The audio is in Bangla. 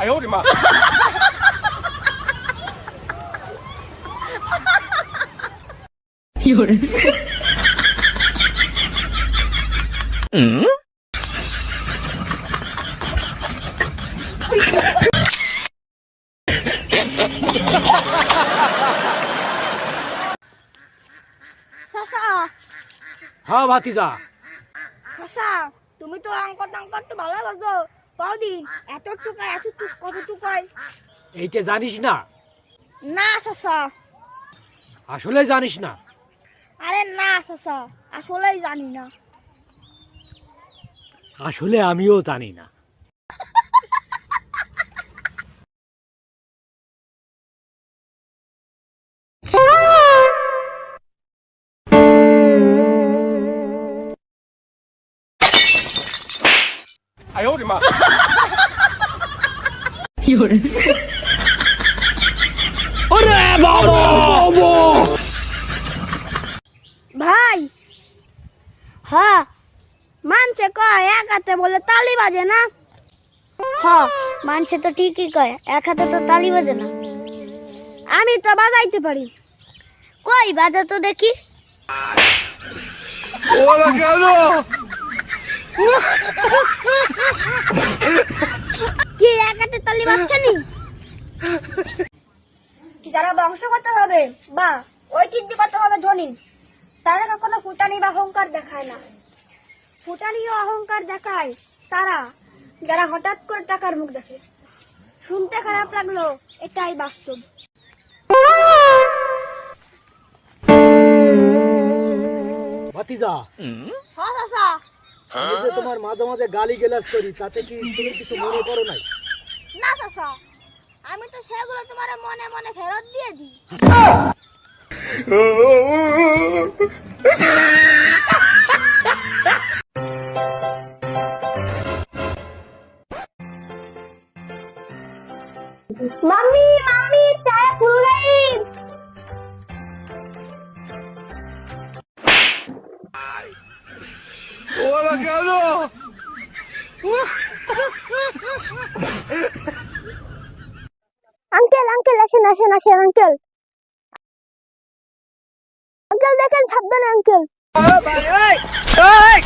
哎呦我的妈！有人。嗯。চাচা হ্যাঁ ভাতিজা, চাচা তুমি তো অঙ্ক তো ভালো করছো কদিন এত কত টুকাই এইটা জানিস না? না চাচা আসলে জানিস না? আরে না চাচা আসলেই জানি না আসলে আমিও জানি না।哎呦我的妈！有人。আরে বাবা! ভাই হ্যাঁ মানছে কয় এক হাতে বলে তালি বাজে না হ্যাঁ মানছে তো ঠিকই কয় এক হাতে তো তালি বাজে না আমি তো বাজাইতে পারি কই বাজা তো দেখি ওরা কেন? কি এক হাতে তালি বাজছে নি যারা বংশগতভাবে বা ঐতিহ্যগতভাবে ধনী তারা কখনো ফুটানি বা অহংকার দেখায় না ফুটানি ও অহংকার দেখায় তারা যারা হঠাৎ করে টাকার মুখ দেখে শুনতে খারাপ লাগলো এটাই বাস্তব ভাতিজা, হ্যাঁ চাচা আমি যে তোমার মাঝে মাঝে গালি গালাজ করি, তাতে কি তুমি কিছু মনে করো নাই? না চাচা আমি তো সেগুলো তোমার মনে মনে ফেরত দিয়ে দিই মাম্মি মাম্মি চায় ফুল গই ওরা কেন? আঙ্কেল আঙ্কেল আসেন আসেন আসেন আঙ্কেল আঙ্কেল দেখেন সাবধানে আঙ্কেল ভাই এই